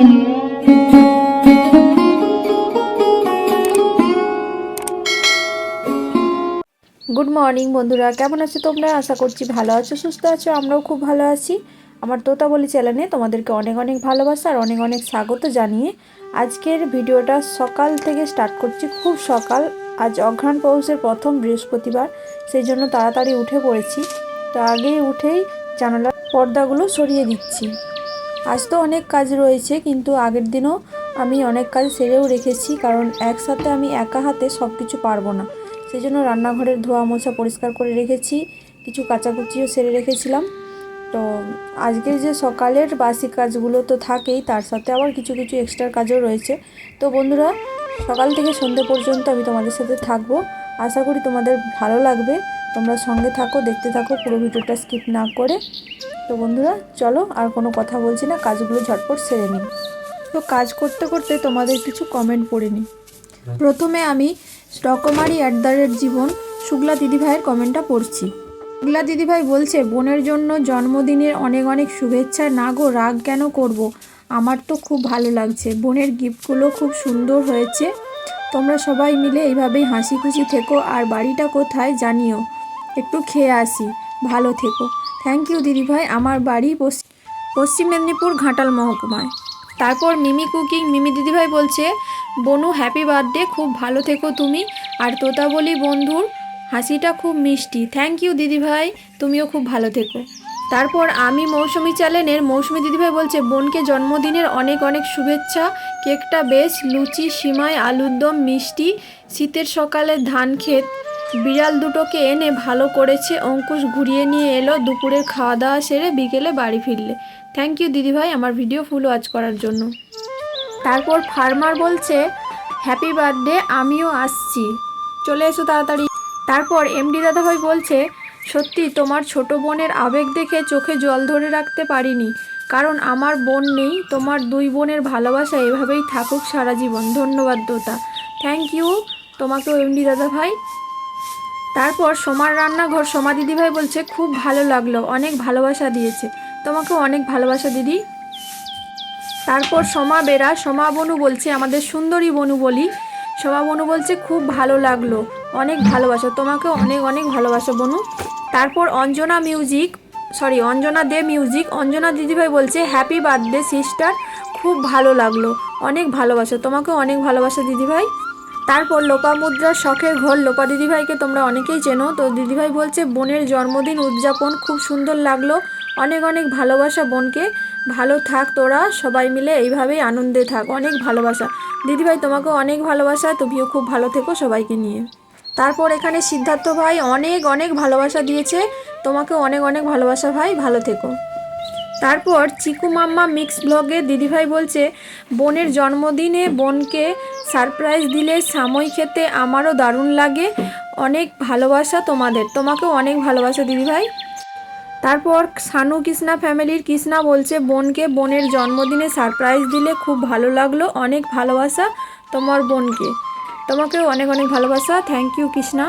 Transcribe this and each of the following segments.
Good morning বন্ধুরা, কেমন আছো তোমরা? আশা করছি ভালো আছো, সুস্থ আছো। আমরাও খুব ভালো আছি। আমার তোতা বলি চ্যানেলে তোমাদেরকে অনেক অনেক ভালোবাসা আর অনেক অনেক স্বাগত জানিয়ে আজকের ভিডিওটা সকাল থেকে স্টার্ট করছি। খুব সকাল, আজ অঘ্রাণ পৌষের প্রথম বৃহস্পতিবার, সেই জন্য তাড়াতাড়ি উঠে পড়েছি। তো আগেই উঠেই জানালার পর্দাগুলো সরিয়ে দিচ্ছি। আজ তো অনেক কাজ রয়েছে, কিন্তু আগের দিনও আমি অনেক কাজ সেরেও রেখেছি, কারণ একসাথে আমি একা হাতে সব কিছু পারবো না। সেই জন্য রান্নাঘরের ধোয়া মোছা পরিষ্কার করে রেখেছি, কিছু কাচাকুচিও সেরে রেখেছিলাম। তো আজকে যে সকালের বাসি কাজগুলো তো থাকেই, তার সাথে আবার কিছু কিছু এক্সট্রা কাজও রয়েছে। তো বন্ধুরা, সকাল থেকে সন্ধে পর্যন্ত আমি তোমাদের সাথে থাকবো। আশা করি তোমাদের ভালো লাগবে। তোমরা সঙ্গে থাকো, দেখতে থাকো, পুরো ভিডিওটা স্কিপ না করে। তো বন্ধুরা চলো, আর কোনো কথা বলছি না, কাজগুলো ঝটপট সেরে নিই। তো কাজ করতে করতে তোমাদের কিছু কমেন্ট পড়ে নিই। প্রথমে আমি রকমারি @জীবন শুক্লা দিদিভাইয়ের কমেন্টটা পড়ছি। শুক্লা দিদিভাই বলছে, বোনের জন্য জন্মদিনের অনেক অনেক শুভেচ্ছা। না গো, রাগ কেন করব, আমার তো খুব ভালো লাগছে। বোনের গিফটগুলো খুব সুন্দর হয়েছে। তোমরা সবাই মিলে এইভাবেই হাসি খুশি থেকো, আর বাড়িটা কোথায় জানিও, একটু খেয়ে আসি। ভালো থেকো। থ্যাংক ইউ দিদিভাই। আমার বাড়ি পশ্চিম মেদিনীপুর, ঘাটাল মহকুমায়। তারপর মিমি কুকিং মিমি দিদিভাই বলছে, বনু হ্যাপি বার্থডে, খুব ভালো থেকো তুমি। আর তোতা বলি বন্ধুর হাসিটা খুব মিষ্টি। থ্যাংক ইউ দিদিভাই, তুমিও খুব ভালো থেকো। তারপর আমি মৌসুমি চ্যানেলের মৌসুমি দিদিভাই বলছে, বোনকে জন্মদিনের অনেক অনেক শুভেচ্ছা। কেকটা বেশ, লুচি, সিমাই, আলুর দম, মিষ্টি। শীতের সকালে ধান ক্ষেত, বিড়াল দুটোকে এনে ভালো করেছে। অঙ্কুশ ঘুরিয়ে নিয়ে এলো, দুপুরের খাওয়া দাওয়া সেরে বিকেলে বাড়ি ফিরলে। থ্যাংক ইউ দিদিভাই আমার ভিডিও ফুল ওয়াচ করার জন্য। তারপর ফার্মার বলছে, হ্যাপি বার্থডে, আমিও আসছি, চলে এসো তাড়াতাড়ি। তারপর এমডি দাদাভাই বলছে, সত্যি তোমার ছোট বোনের আবেগ দেখে চোখে জল ধরে রাখতে পারিনি, কারণ আমার বোন নেই। তোমার দুই বোনের ভালোবাসা এভাবেই থাকুক সারা জীবন। ধন্যবাদ তোতা। থ্যাংক ইউ তোমাকেও এমডি দাদাভাই। তারপর সোমার রান্নাঘর সোমা দিদিভাই বলছে, খুব ভালো লাগলো, অনেক ভালোবাসা দিয়েছে। তোমাকেও অনেক ভালোবাসা দিদি। তারপর সোমা বেরা সোমা বনু বলছে, আমাদের সুন্দরী বনু বলি, সোমা বনু বলছে, খুব ভালো লাগলো, অনেক ভালোবাসা। তোমাকেও অনেক অনেক ভালোবাসা বনু। তারপর অঞ্জনা দে মিউজিক অঞ্জনা দিদিভাই বলছে, হ্যাপি বার্থডে সিস্টার, খুব ভালো লাগলো, অনেক ভালোবাসা। তোমাকেও অনেক ভালোবাসা দিদিভাই। তারপর লোপামুদ্রার শখের ঘর লোপা দিদিভাইকে তোমরা অনেকেই চেনো। তো দিদিভাই বলছে, বোনের জন্মদিন উদযাপন খুব সুন্দর লাগলো, অনেক অনেক ভালোবাসা বোনকে। ভালো থাক তোরা, সবাই মিলে এইভাবেই আনন্দে থাক, অনেক ভালোবাসা। দিদিভাই তোমাকেও অনেক ভালোবাসা, তুমিও খুব ভালো থেকো সবাইকে নিয়ে। তারপর এখানে সিদ্ধার্থ ভাই অনেক অনেক ভালোবাসা দিয়েছে, তোমাকেও অনেক অনেক ভালোবাসা ভাই, ভালো থেকো। তারপর চিকু মাম্মা মিক্স ব্লগে দিদিভাই বলছে, বোনের জন্মদিনে বোনকে সারপ্রাইজ দিলে সাময় খেতে আমারও দারুণ লাগে, অনেক ভালোবাসা তোমাদের। তোমাকেও অনেক ভালোবাসা দিদিভাই। তারপর সানু কৃষ্ণা ফ্যামিলির কৃষ্ণা বলছে, বোনকে বোনের জন্মদিনে সারপ্রাইজ দিলে খুব ভালো লাগলো, অনেক ভালোবাসা তোমার বোনকে। তোমাকেও অনেক অনেক ভালোবাসা। Thank you Krishna.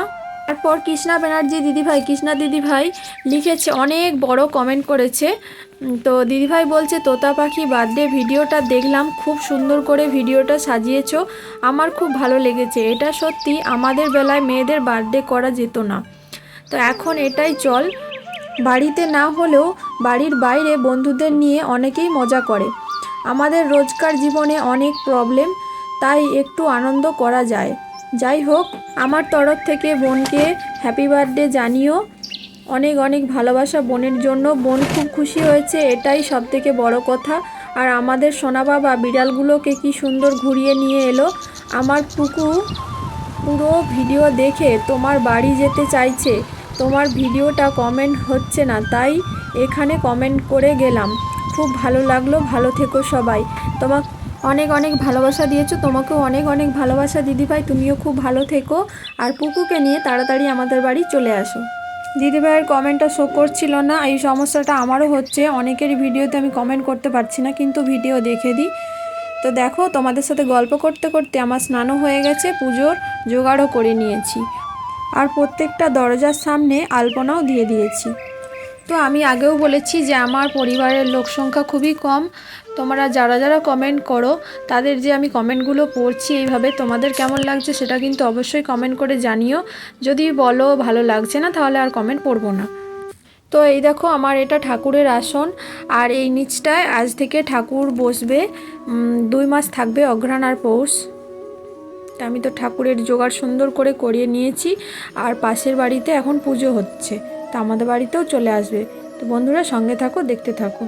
তারপর কৃষ্ণা ব্যানার্জি কৃষ্ণা দিদিভাই লিখেছে, অনেক বড় কমেন্ট করেছে। তো দিদিভাই বলছে, তোতা পাখি বার্থডে ভিডিওটা দেখলাম, খুব সুন্দর করে ভিডিওটা সাজিয়েছো, আমার খুব ভালো লেগেছে। এটা সত্যি আমাদের বেলায় মেয়েদের বার্থডে করা যেত না, তো এখন এটাই চল। বাড়িতে না হলেও বাড়ির বাইরে বন্ধুদের নিয়ে অনেকেই মজা করে। আমাদের রোজকার জীবনে অনেক প্রবলেম, তাই একটু আনন্দ করা যায়। যাই হোক, আমার তরফ থেকে বোনকে হ্যাপি বার্থডে জানিও, অনেক অনেক ভালোবাসা বোনের জন্য। বোন খুব খুশি হয়েছে, এটাই সবথেকে বড় কথা। আর আমাদের সোনা বাবা বিড়ালগুলোকে কি সুন্দর ঘুরিয়ে নিয়ে এলো। আমার পুকু পুরো ভিডিও দেখে তোমার বাড়ি যেতে চাইছে, তোমার ভিডিওটা কমেন্ট হচ্ছে না, তাই এখানে কমেন্ট করে গেলাম। খুব ভালো লাগলো, ভালো থেকো সবাই। তোমাকে অনেক অনেক ভালোবাসা দিয়েছো, তোমাকেও অনেক অনেক ভালোবাসা দিদিভাই, তুমিও খুব ভালো থেকো। আর পুকুকে নিয়ে তাড়াতাড়ি আমাদের বাড়ি চলে আসো। দিদিভাইয়ের কমেন্টটা শো করছিল না, এই সমস্যাটা আমারও হচ্ছে, অনেকেরই ভিডিওতে আমি কমেন্ট করতে পারছি না, কিন্তু ভিডিও দেখে দিই। তো দেখো, তোমাদের সাথে গল্প করতে করতে আমার স্নানও হয়ে গেছে, পুজোর জোগাড়ও করে নিয়েছি, আর প্রত্যেকটা দরজার সামনে আলপনাও দিয়ে দিয়েছি। তো আমি আগেও বলেছি যে আমার পরিবারের লোক সংখ্যা খুবই কম। তোমরা যারা যারা কমেন্ট করো তাদের যে আমি কমেন্টগুলো পড়ছি এইভাবে, তোমাদের কেমন লাগছে সেটা কিন্তু অবশ্যই কমেন্ট করে জানিও। যদি বলো ভালো লাগছে না তাহলে আর কমেন্ট পড়বো না। তো এই দেখো আমার এটা ঠাকুরের আসন, আর এই নিচটায় আজ থেকে ঠাকুর বসবে। 2 মাস থাকবে, অঘ্রাণ আর পৌষ। আমি তো ঠাকুরের জোগাড় সুন্দর করে করিয়ে নিয়েছি, আর পাশের বাড়িতে এখন পুজো হচ্ছে, তো আমাদের বাড়িতেও চলে আসবে। তো বন্ধুরা সঙ্গে থাকো, দেখতে থাকো।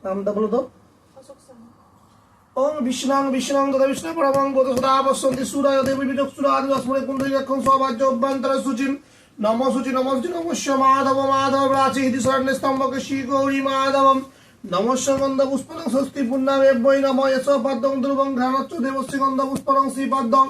নামটা বলো তো। ওম বিষ্ণাং বিষ্ণাং তথা বিষ্ণু পরমং বোধ সদা বসন্তি সূরায় দেবী বিচক্ষুরা আদিবাসমরে কুণ্ডলীক্ষং সবাজ্য অভ্যন্তর সুচিম নমো সুচি নমস্য মাধব মাধব প্রাচী হিতি শরণ্যে স্তম্ভকে শ্রী গৌরী মাধবম নমস্য গন্ধ পুষ্পং স্বস্তি পুণ্যাবেব্যৈ নমো যশ পদ্মং ধ্রুবং ঘ্রাণচ্চ দেবস্য গন্ধ পুষ্পং শ্রীপদ্মং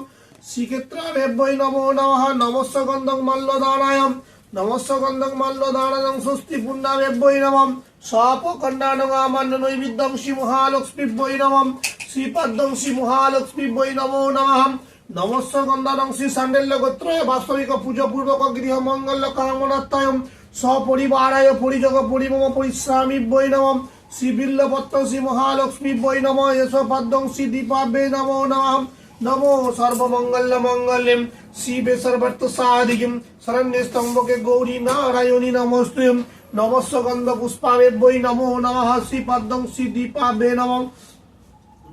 শ্রীক্ষেত্রাবেব্যৈ নমো নমঃ নমস্য গন্ধং মল্লদানায়ম নমস্য গন্ধং মল্লদানায়ং স্বস্তি পুণ্যাবেব্যৈ নমঃ স্বপকণ্ডানং আমান্য নৈবিদ্যং শ্রী মহালক্ষ্মীব্যৈ নমঃ শ্রীপদ্মং শ্রী মহালক্ষ্মীব্যৈ নমো নমঃ নমস্য গন্ধানং শ্রী সাণ্ডেল্য গোত্রায় বাস্তবিক পুজো পূর্বক গৃহ মঙ্গল কামনাত্ময়ম সপরিবারায় পরিযোগ পরিমম পরিশ্রামিব্যৈ নমঃ শ্রী বিল্লপত্র শ্রী মহালক্ষ্মীব্যৈ নমঃ যশ পদ্মং শ্রী দীপাব্যৈ নমো নমঃ নমো সর্বমঙ্গল মঙ্গলম শিবে সর্বর্থ সাধিকম শরণ্যে স্তম্ভকে গৌরী নারায়ণী নমস্তুয়ম নমস্য গন্ধ পুষ্পাবেব্যৈ নমো নমঃ শ্রী পদ্মং শ্রী দীপাব্যৈ নমঃ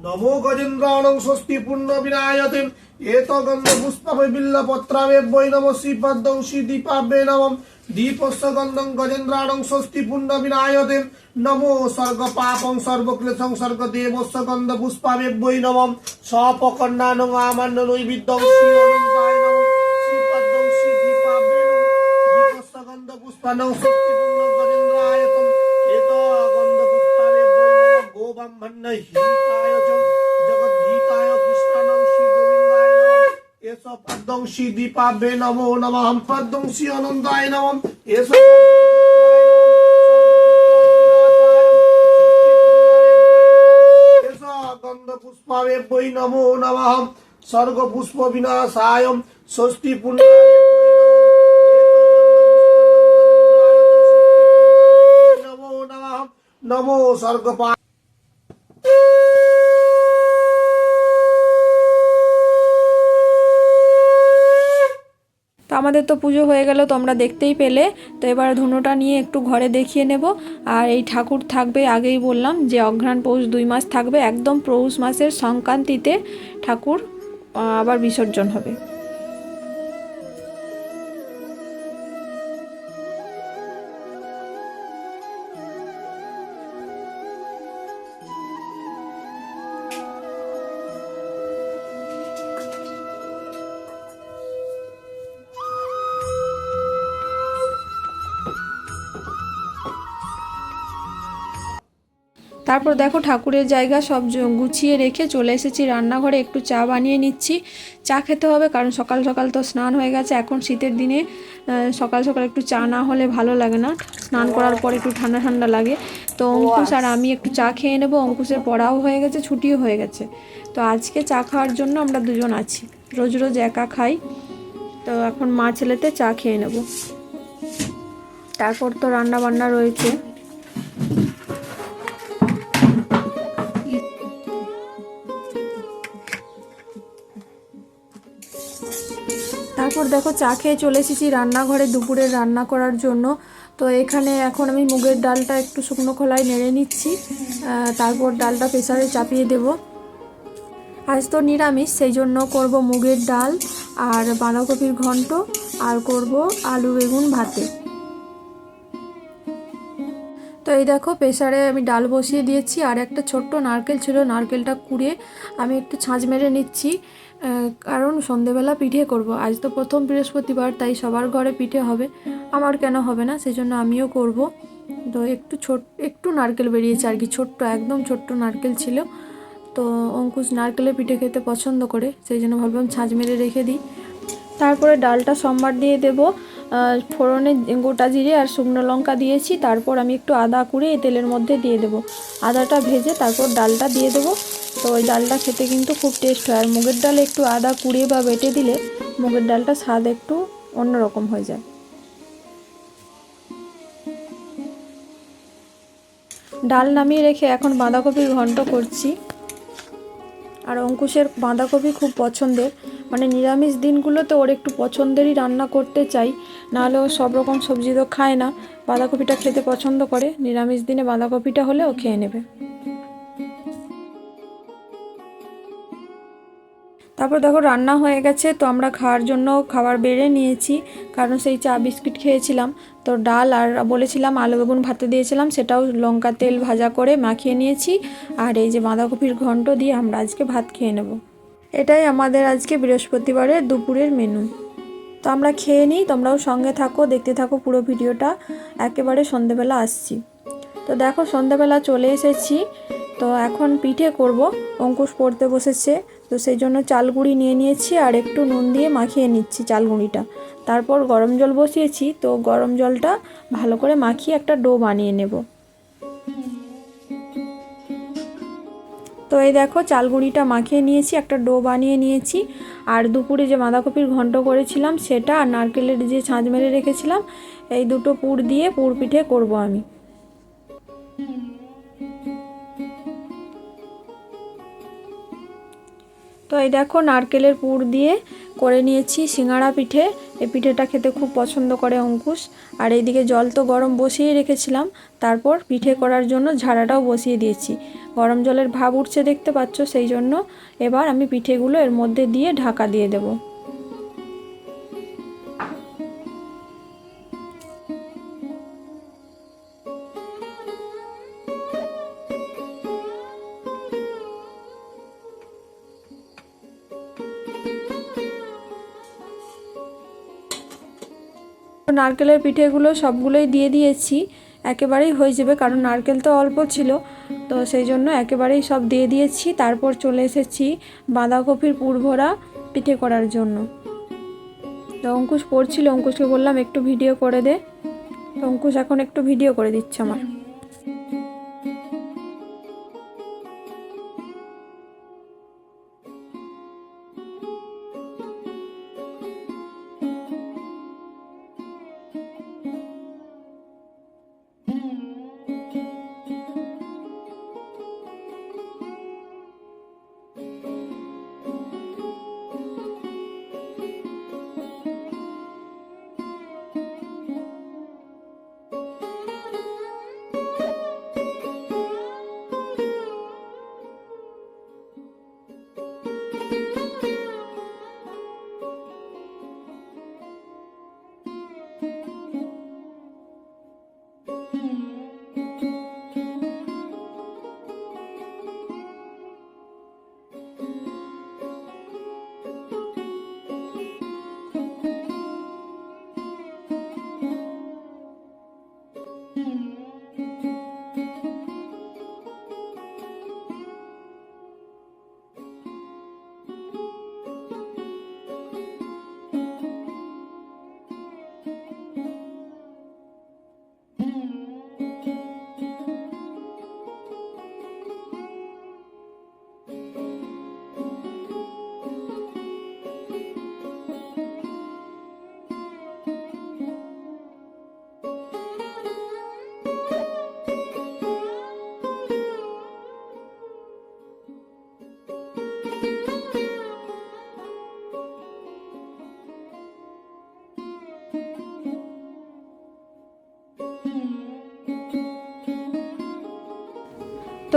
নমো গজেন্দ্রাণং স্বস্তি পুণ্য বিনায়তে এত গন্ধ পুষ্পে বিল্লপত্রাবেব্যৈ নমঃ শ্রী পদ্মং শ্রী দীপাব্যৈ নমঃ দীপস্য গন্ধং গজেন্দ্রাণং স্বস্তি পুণ্য বিনায়তে নমো স্বর্গ পাপং সর্বক্লেশং স্বর্গ দেবস্য গন্ধ পুষ্পাবেব্যৈ নমঃ স্বপকণ্ডানং আমান্য নৈবিদ্যং শ্রী অনন্তায় নমঃ শ্রী পদ্মং শ্রী দীপাব্যৈ নমঃ দীপস্য গন্ধ পুষ্পাণং স্বস্তি পুণ্য গজেন্দ্রায়তম এত গন্ধ পুষ্পাবেব্যৈ নমঃ গোব্রাহ্মণ্য হিতায় জগদ্ধিতায় কৃষ্ণানং শ্রী গোবিন্দায় নমঃ এস পদ্মং শ্রী দীপাব্যৈ নমো নমঃ পদ্মং শ্রী অনন্তায় নমঃ এস গন্ধ পুষ্পাবেব্যৈ নমো নমঃ স্বর্গ পুষ্প বিনাশায় ষষ্ঠী পুণ্যায় নমো নমঃ নমো স্বর্গ তো আমাদের তো পুজো হয়ে গেল, তোমরা দেখতেই পেলে। তো এবার ধুনোটা নিয়ে একটু ঘরে দেখিয়ে নেব। আর এই ঠাকুর থাকবে, আগেই বললাম যে অঘ্রাণ পৌষ 2 মাস থাকবে, একদম পৌষ মাসের সংক্রান্তিতে ঠাকুর আবার বিসর্জন হবে। তারপর দেখো ঠাকুরের জায়গা সব গুছিয়ে রেখে চলে এসেছি রান্নাঘরে, একটু চা বানিয়ে নিচ্ছি। চা খেতে হবে কারণ সকাল সকাল তো স্নান হয়ে গেছে। এখন শীতের দিনে সকাল সকাল একটু চা না হলে ভালো লাগে না, স্নান করার পর একটু ঠান্ডা ঠান্ডা লাগে। তো অঙ্কুশ আর আমি একটু চা খেয়ে নেবো। অঙ্কুশের পড়াও হয়ে গেছে, ছুটিও হয়ে গেছে। তো আজকে চা খাওয়ার জন্য আমরা দুজন আছি, রোজ রোজ একা খাই। তো এখন মা ছেলেতে চা খেয়ে নেব। তারপর তো রান্না বান্না রয়েছে। তারপর দেখো চা খেয়ে চলে এসেছি রান্নাঘরে দুপুরের রান্না করার জন্য। তো এখানে এখন আমি মুগের ডালটা একটু শুকনো খোলায় নেড়ে নিচ্ছি, তারপর ডালটা প্রেসারে চাপিয়ে দেব। আজ তো নিরামিষ, সেই জন্য করব মুগের ডাল আর বাঁধাকপির ঘন্ট, আর করব আলু বেগুন ভাতে। তো এই দেখো প্রেসারে আমি ডাল বসিয়ে দিয়েছি, আর একটা ছোট্ট নারকেল ছিল, নারকেলটা কুড়িয়ে আমি একটু ছাঁচ মেরে নিচ্ছি, কারণ সন্ধেবেলা পিঠে করব। আজ তো প্রথম বৃহস্পতিবার, তাই সবার ঘরে পিঠে হবে, আমার কেন হবে না, সেই জন্য আমিও করব। তো একটু নারকেল বেরিয়েছে আর কি, ছোট্ট একদম ছোট্ট নারকেল ছিল। তো অঙ্কুশ নারকেলের পিঠে খেতে পছন্দ করে, সেই জন্য ভাবলাম ছাঁচ মেরে রেখে দিই। তারপরে ডালটা সম্বার দিয়ে দেব, ফোড়নে গোটা জিরে আর শুকনো লঙ্কা দিয়েছি, তারপর আমি একটু আদা কুড়ে এই তেলের মধ্যে দিয়ে দেবো। আদাটা ভেজে তারপর ডালটা দিয়ে দেবো। তো ওই ডালটা খেতে কিন্তু খুব টেস্ট হয়, আর মুগের ডালে একটু আদা কুড়িয়ে বা বেটে দিলে মুগের ডালটা স্বাদ একটু অন্যরকম হয়ে যায়। ডাল নামিয়ে রেখে এখন বাঁধাকপির ঘন্ট করছি। আর অঙ্কুশের বাঁধাকপি খুব পছন্দের, মানে নিরামিষ দিনগুলোতে ওর একটু পছন্দেরই রান্না করতে চাই, নাহলে ও সব রকম সবজি তো খায় না, বাঁধাকপিটা খেতে পছন্দ করে, নিরামিষ দিনে বাঁধাকপিটা হলে ও খেয়ে নেবে। তারপর দেখো রান্না হয়ে গেছে, তো আমরা খাওয়ার জন্য খাবার বেড়ে নিয়েছি, কারণ সেই চা বিস্কিট খেয়েছিলাম। তো ডাল আর বলেছিলাম আলু বেগুন ভাতে দিয়েছিলাম, সেটাও লঙ্কা তেল ভাজা করে মাখিয়ে নিয়েছি, আর এই যে বাঁধাকপির ঘন্ট দিয়ে আমরা আজকে ভাত খেয়ে নেব। এটাই আমাদের আজকে বৃহস্পতিবারের দুপুরের মেনু। তো আমরা খেয়ে নিই, তোমরাও সঙ্গে থাকো, দেখতে থাকো পুরো ভিডিওটা, একেবারে সন্ধেবেলা আসছি। তো দেখো সন্ধেবেলা চলে এসেছি, তো এখন পিঠে করব। অঙ্কুশ পড়তে বসেছে, তো সেই জন্য চালগুঁড়ি নিয়ে নিয়েছি আর একটু নুন দিয়ে মাখিয়ে নিচ্ছি চালগুঁড়িটা। তারপর গরম জল বসিয়েছি, তো গরম জলটা ভালো করে মাখিয়ে একটা ডো বানিয়ে নেব। তো এই দেখো চালগুঁড়িটা মাখিয়ে নিয়েছি, একটা ডো বানিয়ে নিয়েছি, আর দুপুরে যে বাঁধাকপির ঘন্ট করেছিলাম সেটা আর নারকেলের যে ছাঁচ মেরে রেখেছিলাম, এই দুটো পুর দিয়ে পুর পিঠে করব আমি। তো এই দেখো নারকেলের পুর দিয়ে করে নিয়েছি সিঙ্গাড়া পিঠে। এই পিঠেটা খেতে খুব পছন্দ করে অঙ্কুশ। আর এইদিকে জল তো গরম বসিয়ে রেখেছিলাম, তারপর পিঠে করার জন্য ঝাড়াটাও বসিয়ে দিয়েছি। গরম জলের ভাপ উঠছে দেখতে পাচ্ছ, সেই জন্য এবার আমি পিঠেগুলো এর মধ্যে দিয়ে ঢাকা দিয়ে দেবো। নারকেলের পিঠেগুলো সবগুলোই দিয়ে দিয়েছি, একেবারেই হয়ে যাবে, কারণ নারকেল তো অল্প ছিল, তো সেই জন্য একেবারেই সব দিয়ে দিয়েছি। তারপর চলে এসেছি বাঁধাকপির পুর ভরা পিঠে করার জন্য। তো অঙ্কুশ পড়ছিল, অঙ্কুশকে বললাম একটু ভিডিও করে দে, তো অঙ্কুশ এখন একটু ভিডিও করে দিচ্ছে আমার।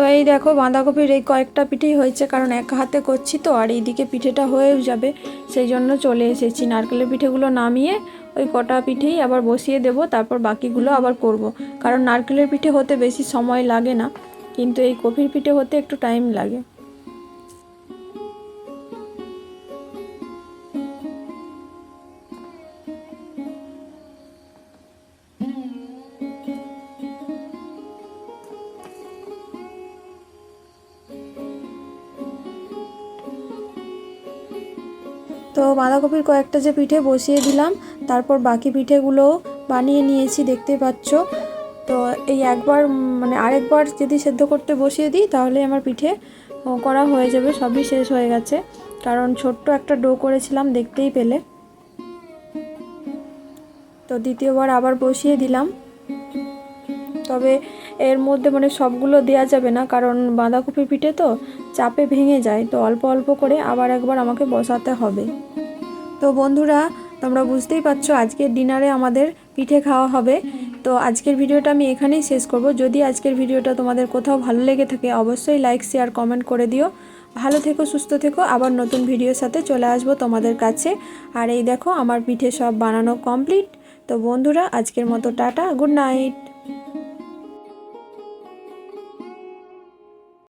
তো এই দেখো বাঁধাকপির এই কয়েকটা পিঠেই হয়েছে, কারণ এক হাতে করছি তো, আর এইদিকে পিঠেটা হয়েও যাবে, সেই জন্য চলে এসেছি। নারকেলের পিঠেগুলো নামিয়ে ওই কটা পিঠেই আবার বসিয়ে দেব, তারপর বাকিগুলো আবার করব। কারণ নারকেলের পিঠে হতে বেশি সময় লাগে না, কিন্তু এই কপির পিঠে হতে একটু টাইম লাগে। তো বাঁধাকপির কয়েকটা যে পিঠে বসিয়ে দিলাম, তারপর বাকি পিঠেগুলোও বানিয়ে নিয়েছি, দেখতে পাচ্ছ। তো এই একবার মানে আরেকবার যদি সেদ্ধ করতে বসিয়ে দিই তাহলে আমার পিঠে করা হয়ে যাবে, সবই শেষ হয়ে গেছে। কারণ ছোট্ট একটা ডো করেছিলাম, দেখতেই পেলে। তো দ্বিতীয়বার আবার বসিয়ে দিলাম। তবে এর মধ্যে মানে সবগুলো দেওয়া যাবে না, কারণ বাঁধাকপির পিঠে তো চাপে ভেঙে যায়, তো অল্প অল্প করে আবার একবার আমাকে বসাতে হবে। তো বন্ধুরা, তোমরা বুঝতেই পারছো আজকের ডিনারে আমাদের পিঠে খাওয়া হবে। তো আজকের ভিডিওটা আমি এখানেই শেষ করব। যদি আজকের ভিডিওটা তোমাদের কোথাও ভালো লেগে থাকে অবশ্যই লাইক শেয়ার কমেন্ট করে দিও। ভালো থেকো, সুস্থ থেকো। আবার নতুন ভিডিওর সাথে চলে আসবো তোমাদের কাছে। আর এই দেখো আমার পিঠে সব বানানো কমপ্লিট। তো বন্ধুরা, আজকের মতো টাটা, গুড নাইট।